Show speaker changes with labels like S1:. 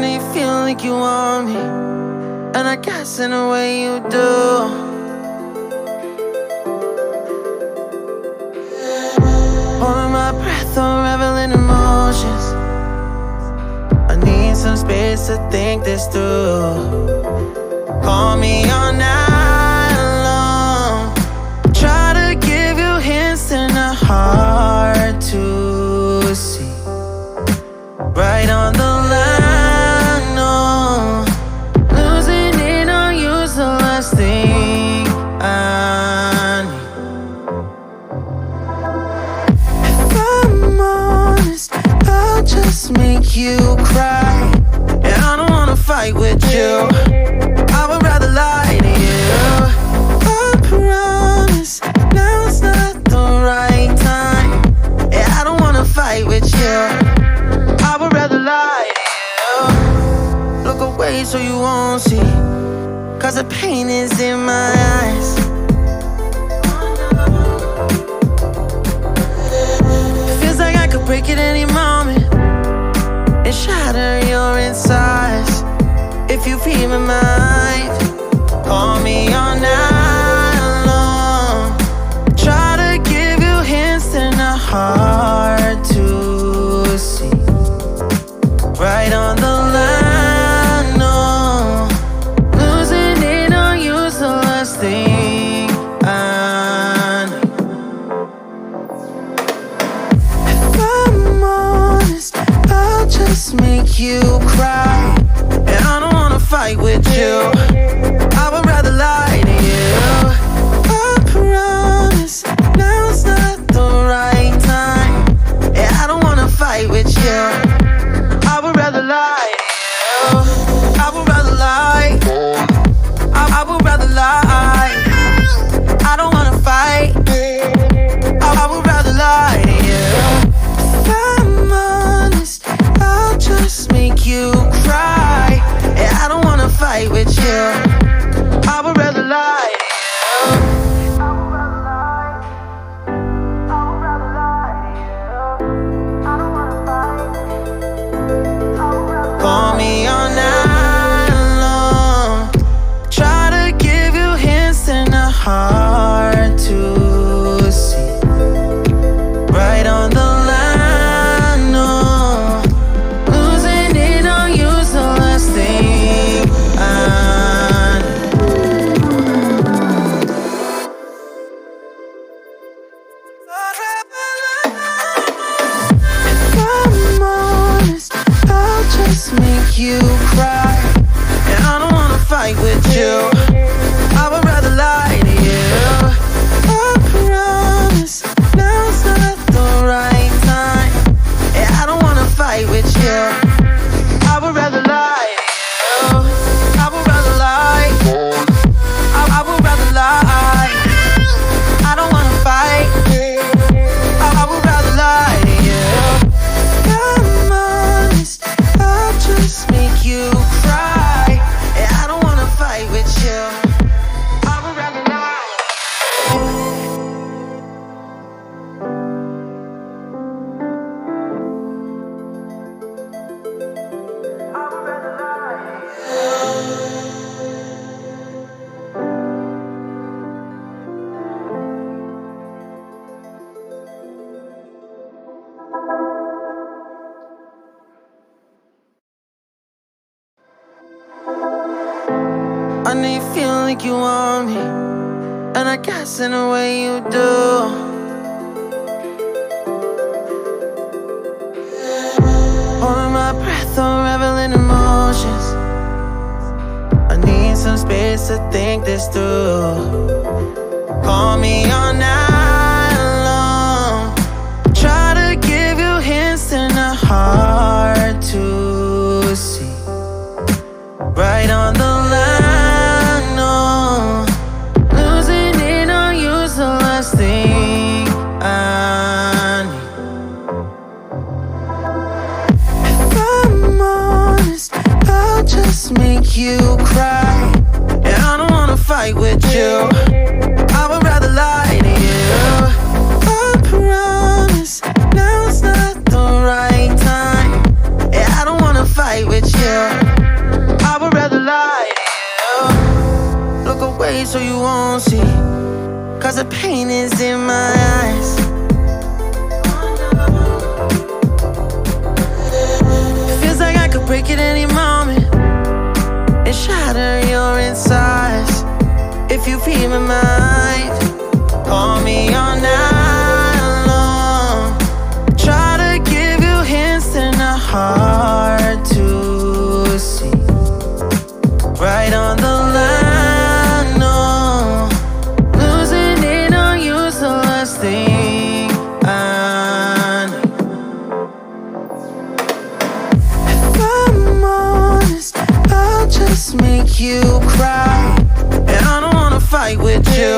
S1: know you feel like you want me, and I guess in a way you do. Holding my breath, unraveling emotions. I need some space to think this through. Call me all night long. Try to give you hints and a hard to see. Right on the line, no. Losing it on you's the last thing I need. If I'm honest, I'll just make you cry. And I don't wanna fight with you, I would rather lie to you. I promise, now's not the right time. And I don't wanna fight with you, I would rather lie to you. Look away so you won't see, cause the pain is in my eyes. Feels like I could break it any moment and shatter your insides. If you feel my mind, call me all night long. Try to give you hints and a hard to see. Right on the line, no. Losing it on you's the last thing I need. If I'm honest, I'll just make you cry. And I don't wanna fight with you, I would rather lie to you. I promise, now's not the right time. And I don't wanna fight with you, I would rather lie to you. I would rather lie, I would rather lie. I don't wanna fight, I would rather lie to you. If I'm honest, I'll just make you cry. And I don't wanna fight with you, I would rather lie to you. Call me all night long. Try to give you hints and a hard to see. Right on the line, no. Losing it on you's the last thing I need. If I'm honest, I'll just make you cry. And I don't wanna fight with you, I would rather lie to you. I promise, now's not the right time. And I don't wanna fight with you, I would rather lie to you. I would rather lie, I would rather lie. I don't wanna fight, I would rather lie to you. I'm honest, I'll just make you cry. And I don't wanna fight with you, I would rather lie. I would rather lie. I know you feel like you want me, and I guess in a way you do. Holding my breath, unraveling emotions. I need some space to think this through. Call me all night long. Try to give you hints and a hard to see. Right on the line, no. Losing it on you's the last thing I need. If I'm honest, I'll just make you cry. And I don't wanna fight with you, I would rather lie to you. I promise, now's not the right time. And I don't wanna fight with you, won't see, 'cause the pain is in my eyes. Feels like I could break at any moment and shatter your insides. If you read my mind, call me all night long. Try to give you hints that are hard to see. Right on the line, no. Losing it on you's the last thing I know. If I'm honest, I'll just make you cry, and I don't wanna fight with you.